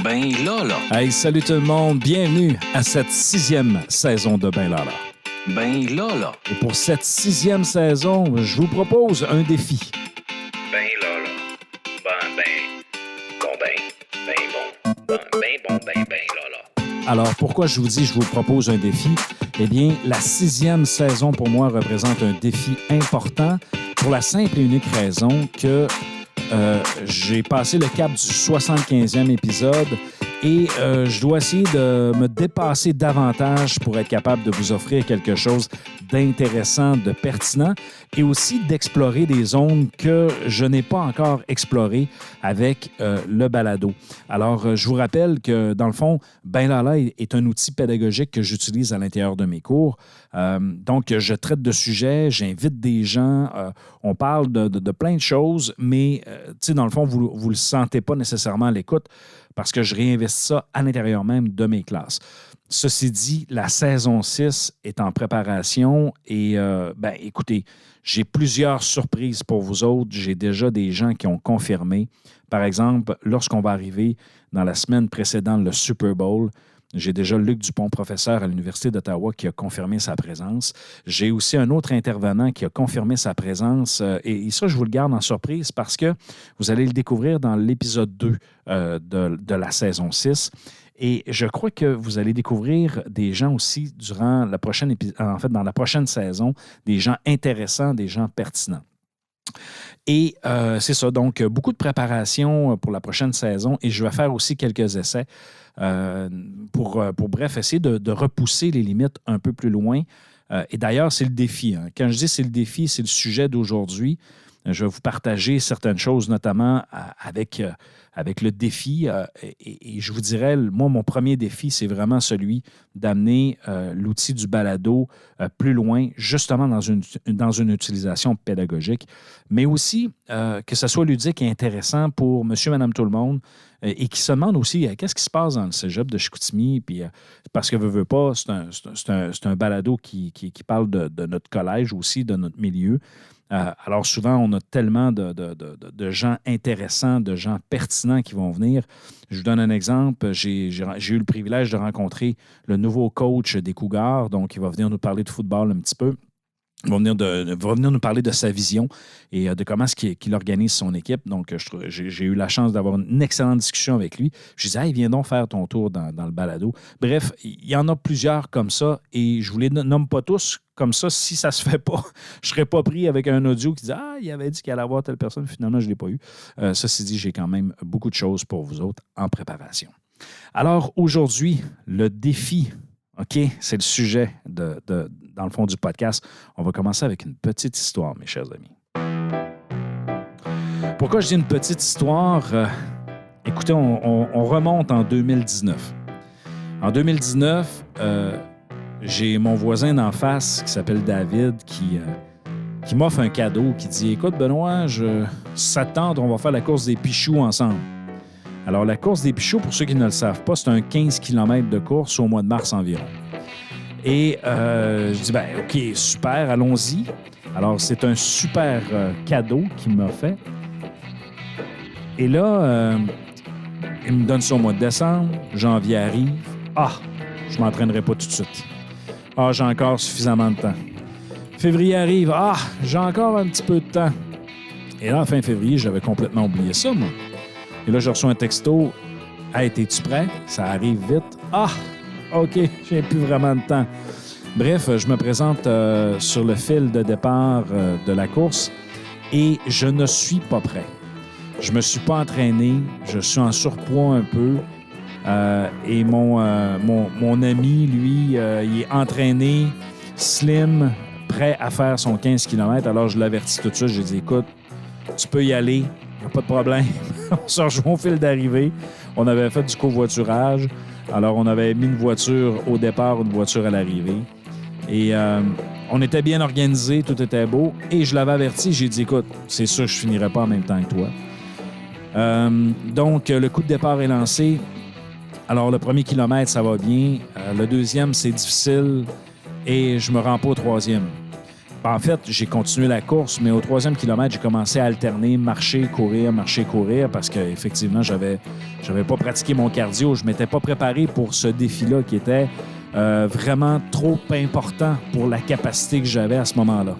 Ben Lala. Hey, salut tout le monde, bienvenue à cette 6e saison de Ben Lala. Ben Lala. Et pour cette 6e saison, je vous propose un défi. Ben Lala. Ben Lala. Alors, pourquoi je vous dis je vous propose un défi? Eh bien, la 6e saison pour moi représente un défi important pour la simple et unique raison que j'ai passé le cap du 75e épisode et je dois essayer de me dépasser davantage pour être capable de vous offrir quelque chose d'intéressant, de pertinent et aussi d'explorer des zones que je n'ai pas encore explorées avec le balado. Alors, je vous rappelle que, dans le fond, Ben Lala est un outil pédagogique que j'utilise à l'intérieur de mes cours. Donc, je traite de sujets, j'invite des gens, on parle de plein de choses, mais, tu sais, dans le fond, vous ne le sentez pas nécessairement à l'écoute parce que je réinvestis ça à l'intérieur même de mes classes. Ceci dit, la saison 6 est en préparation et, écoutez, j'ai plusieurs surprises pour vous autres. J'ai déjà des gens qui ont confirmé. Par exemple, lorsqu'on va arriver dans la semaine précédente, le Super Bowl, j'ai déjà Luc Dupont, professeur à l'Université d'Ottawa, qui a confirmé sa présence. J'ai aussi un autre intervenant qui a confirmé sa présence. Et ça, je vous le garde en surprise parce que vous allez le découvrir dans l'épisode 2 de la saison 6. Et je crois que vous allez découvrir des gens aussi durant la prochaine dans la prochaine saison, des gens intéressants, des gens pertinents. Et c'est ça, donc beaucoup de préparation pour la prochaine saison et je vais faire aussi quelques essais pour bref, essayer de repousser les limites un peu plus loin. Et d'ailleurs, c'est le défi. Hein. Quand je dis c'est le défi, c'est le sujet d'aujourd'hui. Je vais vous partager certaines choses, notamment avec le défi. Et je vous dirais, moi, mon premier défi, c'est vraiment celui d'amener l'outil du balado plus loin, justement dans une utilisation pédagogique, mais aussi que ce soit ludique et intéressant pour monsieur, madame, tout le monde, et qui se demande aussi qu'est-ce qui se passe dans le cégep de Chicoutimi, puis parce que veut pas, c'est un balado qui parle de notre collège aussi, de notre milieu. Alors souvent, on a tellement de gens intéressants, de gens pertinents qui vont venir. Je vous donne un exemple. J'ai eu le privilège de rencontrer le nouveau coach des Cougars, donc il va venir nous parler de football un petit peu. Il va venir nous parler de sa vision et de comment est-ce qu'il organise son équipe. Donc, j'ai eu la chance d'avoir une excellente discussion avec lui. Je disais, viens donc faire ton tour dans le balado. Bref, il y en a plusieurs comme ça et je ne vous les nomme pas tous comme ça. Si ça ne se fait pas, je ne serais pas pris avec un audio qui dit « il avait dit qu'il allait avoir telle personne. Finalement, je ne l'ai pas eu. » Ceci dit, j'ai quand même beaucoup de choses pour vous autres en préparation. Alors, aujourd'hui, le défi, OK, c'est le sujet dans le fond du podcast. On va commencer avec une petite histoire, mes chers amis. Pourquoi je dis une petite histoire? Écoutez, on remonte en 2019. En 2019, j'ai mon voisin d'en face qui s'appelle David qui m'offre un cadeau, qui dit « Écoute, Benoît, ça te tente, on va faire la course des Pichoux ensemble. » Alors, la course des Pichoux, pour ceux qui ne le savent pas, c'est un 15 km de course au mois de mars environ. Et je dis, OK, super, allons-y. Alors, c'est un super cadeau qu'il m'a fait. Et là, il me donne ça au mois de décembre. Janvier arrive. Je ne m'entraînerai pas tout de suite. J'ai encore suffisamment de temps. Février arrive. J'ai encore un petit peu de temps. Et là, fin février, j'avais complètement oublié ça, moi. Et là, je reçois un texto. « Hey, es-tu prêt? Ça arrive vite. » OK, j'ai plus vraiment de temps. Bref, je me présente sur le fil de départ de la course et je ne suis pas prêt. Je me suis pas entraîné, je suis en surpoids un peu et mon ami, lui, il est entraîné, slim, prêt à faire son 15 km. Alors, je l'avertis tout de suite, j'ai dit, écoute, tu peux y aller, il n'y a pas de problème. On se rejoint au fil d'arrivée. On avait fait du covoiturage. Alors, on avait mis une voiture au départ, une voiture à l'arrivée. Et on était bien organisés, tout était beau. Et je l'avais averti, j'ai dit, écoute, c'est sûr que je ne finirai pas en même temps que toi. Donc, le coup de départ est lancé. Alors, le premier kilomètre, ça va bien. Le deuxième, c'est difficile. Et je me rends pas au troisième. En fait, j'ai continué la course, mais au 3e kilomètre, j'ai commencé à alterner marcher, courir, parce qu'effectivement, j'avais pas pratiqué mon cardio. Je m'étais pas préparé pour ce défi-là qui était vraiment trop important pour la capacité que j'avais à ce moment-là.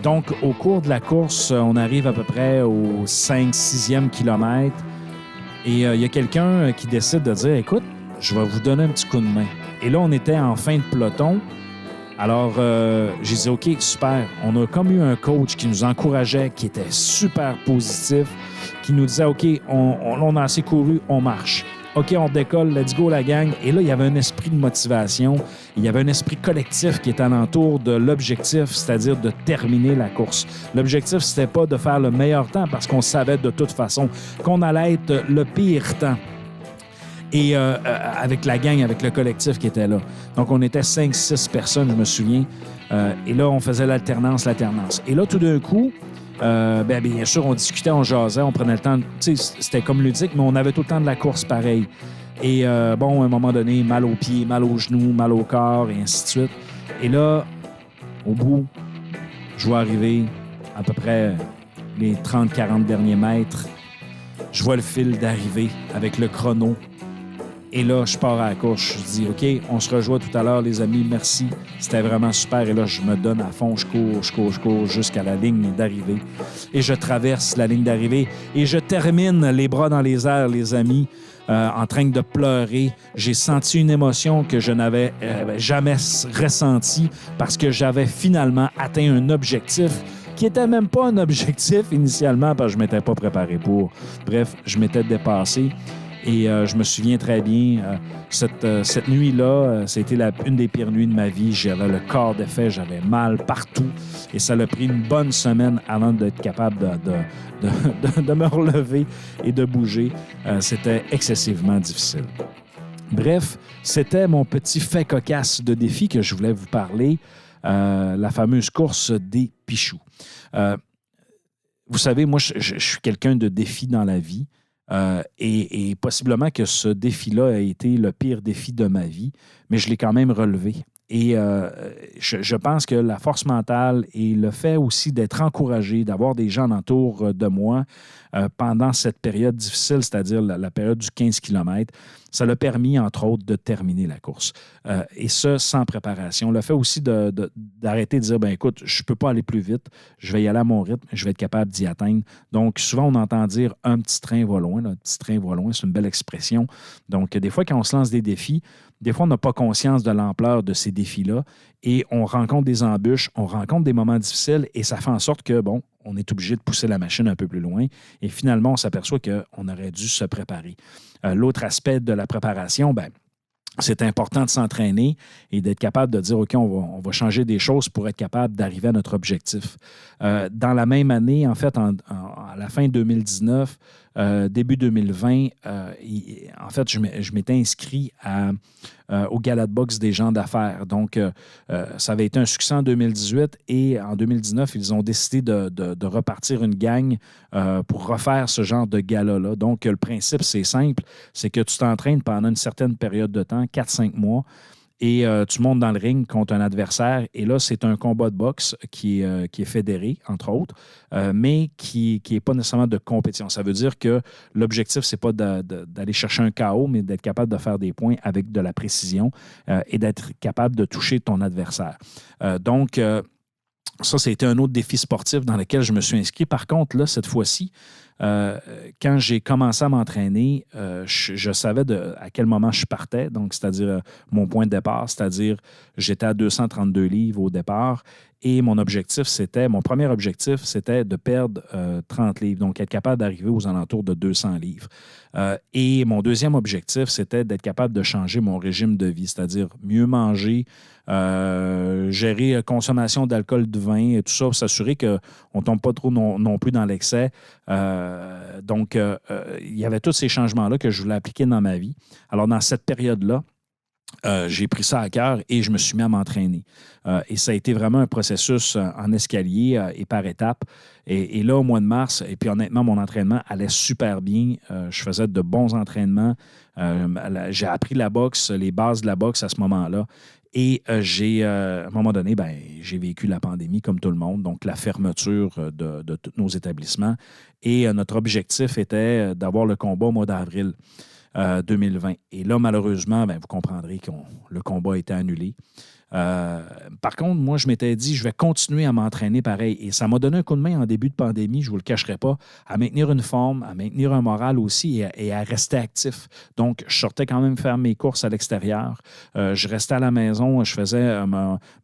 Donc, au cours de la course, on arrive à peu près au 5-6e kilomètre et il y a quelqu'un qui décide de dire « Écoute, je vais vous donner un petit coup de main. » Et là, on était en fin de peloton. Alors, j'ai dit, OK, super. On a comme eu un coach qui nous encourageait, qui était super positif, qui nous disait, OK, on a assez couru, on marche. OK, on décolle, let's go la gang. Et là, il y avait un esprit de motivation. Il y avait un esprit collectif qui était alentour de l'objectif, c'est-à-dire de terminer la course. L'objectif, c'était pas de faire le meilleur temps parce qu'on savait de toute façon qu'on allait être le pire temps. Et avec la gang, avec le collectif qui était là. Donc, on était 5-6 personnes, je me souviens. Et là, on faisait l'alternance. Et là, tout d'un coup, bien sûr, on discutait, on jasait, on prenait le temps. Tu sais, c'était comme ludique, mais on avait tout le temps de la course pareil. Et bon, à un moment donné, mal aux pieds, mal aux genoux, mal au corps, et ainsi de suite. Et là, au bout, je vois arriver à peu près les 30-40 derniers mètres. Je vois le fil d'arrivée avec le chrono. Et là, je pars à la course. Je dis, OK, on se rejoint tout à l'heure, les amis. Merci. C'était vraiment super. Et là, je me donne à fond. Je cours jusqu'à la ligne d'arrivée. Et je traverse la ligne d'arrivée. Et je termine les bras dans les airs, les amis, en train de pleurer. J'ai senti une émotion que je n'avais jamais ressentie parce que j'avais finalement atteint un objectif qui n'était même pas un objectif initialement parce que je ne m'étais pas préparé pour. Bref, je m'étais dépassé. Et je me souviens très bien, cette nuit-là, c'était une des pires nuits de ma vie. J'avais le corps défait, j'avais mal partout. Et ça a pris une bonne semaine avant d'être capable de me relever et de bouger. C'était excessivement difficile. Bref, c'était mon petit fait cocasse de défi que je voulais vous parler, la fameuse course des Pichoux. Vous savez, moi, je suis quelqu'un de défi dans la vie. Et possiblement que ce défi-là a été le pire défi de ma vie, mais je l'ai quand même relevé. Et je pense que la force mentale et le fait aussi d'être encouragé, d'avoir des gens autour de moi pendant cette période difficile, c'est-à-dire la période du 15 km, ça l'a permis, entre autres, de terminer la course. Et ça, sans préparation. Le fait aussi d'arrêter de dire, ben écoute, je ne peux pas aller plus vite, je vais y aller à mon rythme, je vais être capable d'y atteindre. Donc, souvent, on entend dire « un petit train va loin ». Un petit train va loin, c'est une belle expression. Donc, des fois, quand on se lance des défis, des fois, on n'a pas conscience de l'ampleur de ces défis-là et on rencontre des embûches, on rencontre des moments difficiles et ça fait en sorte que, bon, on est obligé de pousser la machine un peu plus loin et finalement, on s'aperçoit qu'on aurait dû se préparer. L'autre aspect de la préparation, ben, c'est important de s'entraîner et d'être capable de dire, OK, on va changer des choses pour être capable d'arriver à notre objectif. Dans la même année, en fait, à la fin 2019, début 2020, en fait, je m'étais inscrit au gala de boxe des gens d'affaires. Donc, ça avait été un succès en 2018 et en 2019, ils ont décidé de repartir une gang pour refaire ce genre de gala-là. Donc, le principe, c'est simple, c'est que tu t'entraînes pendant une certaine période de temps, 4-5 mois, et tu montes dans le ring contre un adversaire. Et là, c'est un combat de boxe qui est fédéré, entre autres, mais qui n'est pas nécessairement de compétition. Ça veut dire que l'objectif, c'est pas d'aller chercher un KO, mais d'être capable de faire des points avec de la précision et d'être capable de toucher ton adversaire. Donc, ça, c'était un autre défi sportif dans lequel je me suis inscrit. Par contre, là, cette fois-ci, quand j'ai commencé à m'entraîner, je savais à quel moment je partais, donc c'est-à-dire mon point de départ, c'est-à-dire j'étais à 232 livres au départ et mon premier objectif, c'était de perdre 30 livres, donc être capable d'arriver aux alentours de 200 livres. Et mon deuxième objectif, c'était d'être capable de changer mon régime de vie, c'est-à-dire mieux manger, gérer consommation d'alcool, de vin et tout ça, pour s'assurer qu'on ne tombe pas trop non plus dans l'excès. Donc, il y avait tous ces changements-là que je voulais appliquer dans ma vie. Alors, dans cette période-là, j'ai pris ça à cœur et je me suis mis à m'entraîner. Et ça a été vraiment un processus en escalier et par étapes. Et là, au mois de mars, et puis honnêtement, mon entraînement allait super bien. Je faisais de bons entraînements. J'ai appris la boxe, les bases de la boxe à ce moment-là. Et à un moment donné, j'ai vécu la pandémie comme tout le monde, donc la fermeture de tous nos établissements. Et notre objectif était d'avoir le combat au mois d'avril 2020. Et là, malheureusement, vous comprendrez que le combat a été annulé. Par contre, moi, je m'étais dit, je vais continuer à m'entraîner pareil. Et ça m'a donné un coup de main en début de pandémie, je ne vous le cacherai pas, à maintenir une forme, à maintenir un moral aussi et à rester actif. Donc, je sortais quand même faire mes courses à l'extérieur. Je restais à la maison, je faisais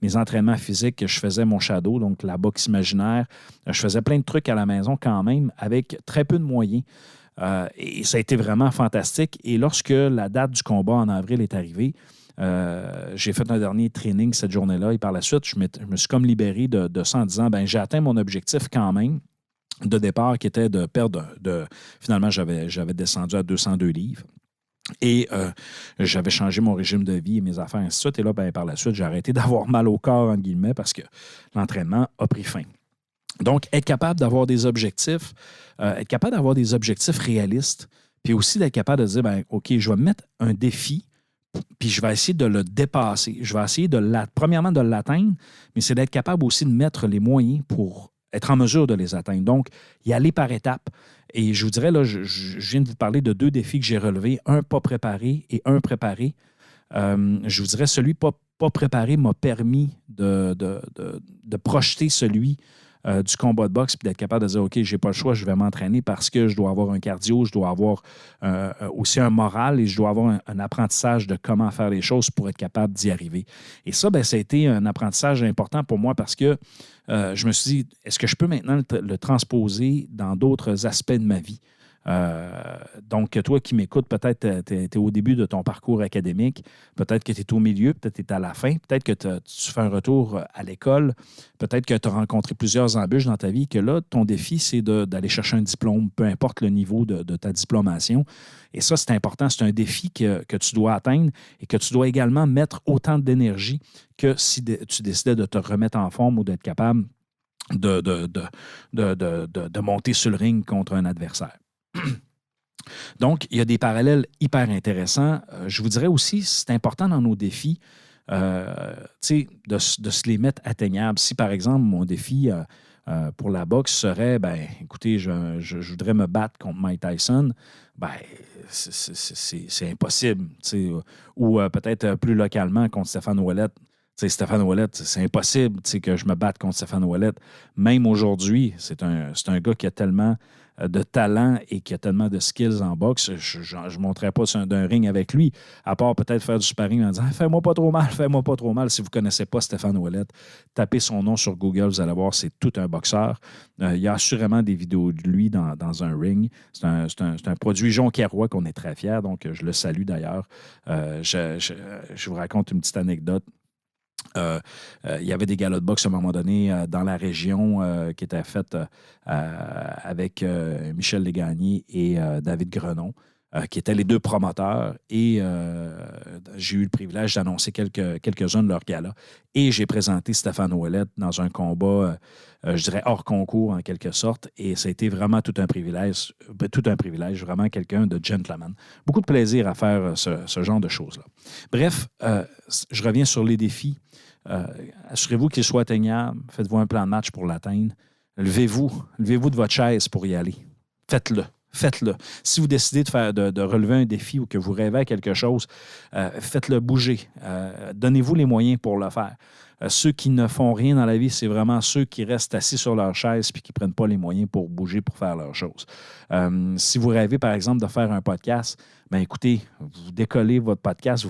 mes entraînements physiques, je faisais mon shadow, donc la boxe imaginaire. Je faisais plein de trucs à la maison quand même, avec très peu de moyens. Et ça a été vraiment fantastique. Et lorsque la date du combat en avril est arrivée, j'ai fait un dernier training cette journée-là et par la suite, je me suis comme libéré de ça en disant j'ai atteint mon objectif quand même de départ qui était de perdre finalement, j'avais descendu à 202 livres. Et j'avais changé mon régime de vie et mes affaires, ainsi de suite. Et là, par la suite, j'ai arrêté d'avoir mal au corps, entre guillemets, parce que l'entraînement a pris fin. Donc, être capable d'avoir des objectifs, réalistes, puis aussi d'être capable de dire, OK, je vais me mettre un défi, puis je vais essayer de le dépasser. Je vais essayer premièrement de l'atteindre, mais c'est d'être capable aussi de mettre les moyens pour être en mesure de les atteindre. Donc, y aller par étapes. Et je vous dirais, là, je viens de vous parler de 2 défis que j'ai relevés, un pas préparé et un préparé. Je vous dirais, celui pas préparé m'a permis de projeter celui du combat de boxe puis d'être capable de dire, OK, j'ai pas le choix, je vais m'entraîner parce que je dois avoir un cardio, je dois avoir aussi un moral et je dois avoir un apprentissage de comment faire les choses pour être capable d'y arriver. Et ça, ça a été un apprentissage important pour moi parce que je me suis dit, est-ce que je peux maintenant le transposer dans d'autres aspects de ma vie? Donc, toi qui m'écoutes, peut-être tu es au début de ton parcours académique, peut-être que tu es au milieu, peut-être que tu es à la fin, peut-être que tu fais un retour à l'école, peut-être que tu as rencontré plusieurs embûches dans ta vie, que là, ton défi, c'est d'aller chercher un diplôme, peu importe le niveau de ta diplomation. Et ça, c'est important, c'est un défi que tu dois atteindre et que tu dois également mettre autant d'énergie que si tu décidais de te remettre en forme ou d'être capable de monter sur le ring contre un adversaire. Donc, il y a des parallèles hyper intéressants. Je vous dirais aussi, c'est important dans nos défis de se les mettre atteignables. Si, par exemple, mon défi pour la boxe serait, écoutez, je voudrais me battre contre Mike Tyson, c'est impossible. Ou peut-être plus localement contre Stéphane Ouellette. Stéphane Ouellette, c'est impossible que je me batte contre Stéphane Ouellette. Même aujourd'hui, c'est un gars qui a tellement de talent et qui a tellement de skills en boxe. Je ne monterais pas d'un ring avec lui, à part peut-être faire du sparring en disant « Fais-moi pas trop mal. » Si vous ne connaissez pas Stéphane Ouellette, tapez son nom sur Google, vous allez voir, c'est tout un boxeur. Il y a assurément des vidéos de lui dans un ring. C'est un produit Jonquière qu'on est très fiers, donc je le salue d'ailleurs. Je vous raconte une petite anecdote. Il y avait des galas de boxe à un moment donné dans la région qui étaient faites avec Michel Desgagnés et David Grenon, qui étaient les 2 promoteurs. Et j'ai eu le privilège d'annoncer quelques-uns de leurs galas. Et j'ai présenté Stéphane Ouellette dans un combat, je dirais, hors concours en quelque sorte. Et ça a été vraiment tout un privilège, vraiment quelqu'un de gentleman. Beaucoup de plaisir à faire ce genre de choses-là. Bref, je reviens sur les défis. Assurez-vous qu'ils soient atteignables. Faites-vous un plan de match pour l'atteindre. Levez-vous de votre chaise pour y aller. Faites-le. Si vous décidez de relever un défi ou que vous rêvez à quelque chose, faites-le bouger. Donnez-vous les moyens pour le faire. Ceux qui ne font rien dans la vie, c'est vraiment ceux qui restent assis sur leur chaise et qui ne prennent pas les moyens pour bouger, pour faire leurs choses. Si vous rêvez, par exemple, de faire un podcast, écoutez, vous décollez votre podcast,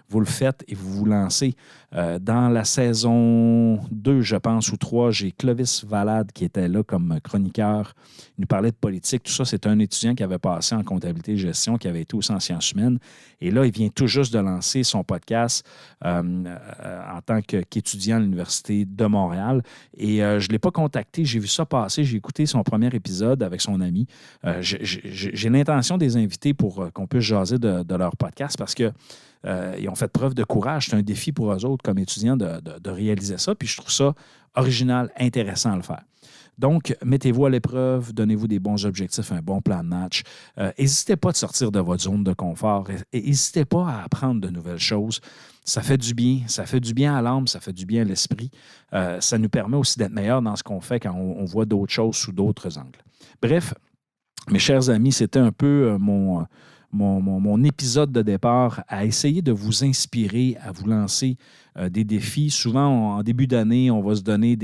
vous le faites et vous vous lancez. Dans la saison 2, je pense, ou 3, j'ai Clovis Valade qui était là comme chroniqueur. Il nous parlait de politique, tout ça. C'est un étudiant qui avait passé en comptabilité et gestion, qui avait été aussi en sciences humaines. Et là, il vient tout juste de lancer son podcast en tant que qu'étudiant à l'Université de Montréal. Et je ne l'ai pas contacté. J'ai vu ça passer. J'ai écouté son premier épisode avec son ami. J'ai l'intention de les inviter pour qu'on puisse jaser de leur podcast parce que ils ont fait preuve de courage. C'est un défi pour eux autres comme étudiants de réaliser ça. Puis je trouve ça original, intéressant à le faire. Donc, mettez-vous à l'épreuve, donnez-vous des bons objectifs, un bon plan de match. N'hésitez pas de sortir de votre zone de confort et n'hésitez pas à apprendre de nouvelles choses. Ça fait du bien. Ça fait du bien à l'âme, ça fait du bien à l'esprit. Ça nous permet aussi d'être meilleurs dans ce qu'on fait quand on voit d'autres choses sous d'autres angles. Bref, mes chers amis, c'était un peu mon épisode de départ à essayer de vous inspirer, à vous lancer des défis. Souvent, en début d'année, on va se donner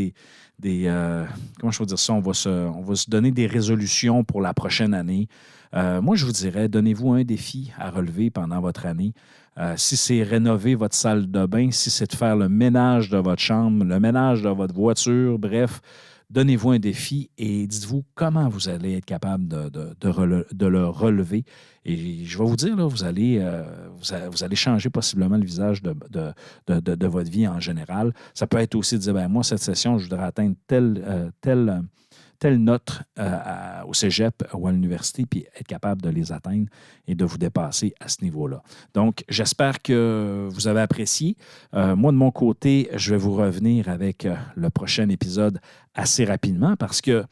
comment je peux dire ça? On va se donner des résolutions pour la prochaine année. Moi, je vous dirais, donnez-vous un défi à relever pendant votre année. Si c'est rénover votre salle de bain, si c'est de faire le ménage de votre chambre, le ménage de votre voiture, bref, donnez-vous un défi et dites-vous comment vous allez être capable de le relever. Et je vais vous dire, là, vous allez changer possiblement le visage de votre vie en général. Ça peut être aussi de dire, moi, cette session, je voudrais atteindre telle note au cégep ou à l'université, puis être capable de les atteindre et de vous dépasser à ce niveau-là. Donc, j'espère que vous avez apprécié. Moi, de mon côté, je vais vous revenir avec le prochain épisode assez rapidement parce que,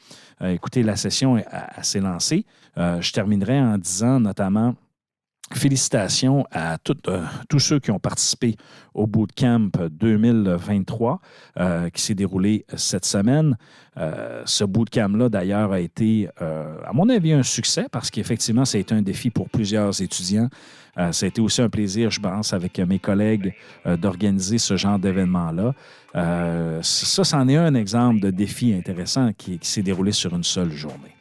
écoutez, la session est assez lancée. Je terminerai en disant notamment félicitations à tous ceux qui ont participé au Bootcamp 2023 qui s'est déroulé cette semaine. Ce Bootcamp-là, d'ailleurs, a été, à mon avis, un succès parce qu'effectivement, ça a été un défi pour plusieurs étudiants. Ça a été aussi un plaisir, je pense, avec mes collègues d'organiser ce genre d'événement-là. Ça, c'en est un exemple de défi intéressant qui s'est déroulé sur une seule journée.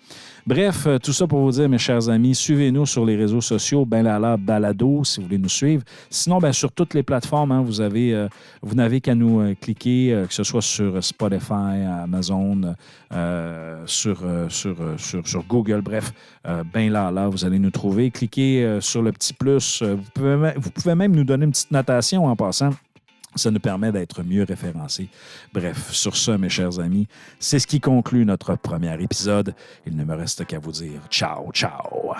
Bref, tout ça pour vous dire, mes chers amis, suivez-nous sur les réseaux sociaux, Benlala Balado, si vous voulez nous suivre. Sinon, sur toutes les plateformes, vous n'avez qu'à nous cliquer, que ce soit sur Spotify, Amazon, sur Google, bref, Benlala, vous allez nous trouver. Cliquez sur le petit plus. Vous pouvez même nous donner une petite notation en passant. Ça nous permet d'être mieux référencés. Bref, sur ce, mes chers amis, c'est ce qui conclut notre premier épisode. Il ne me reste qu'à vous dire ciao, ciao!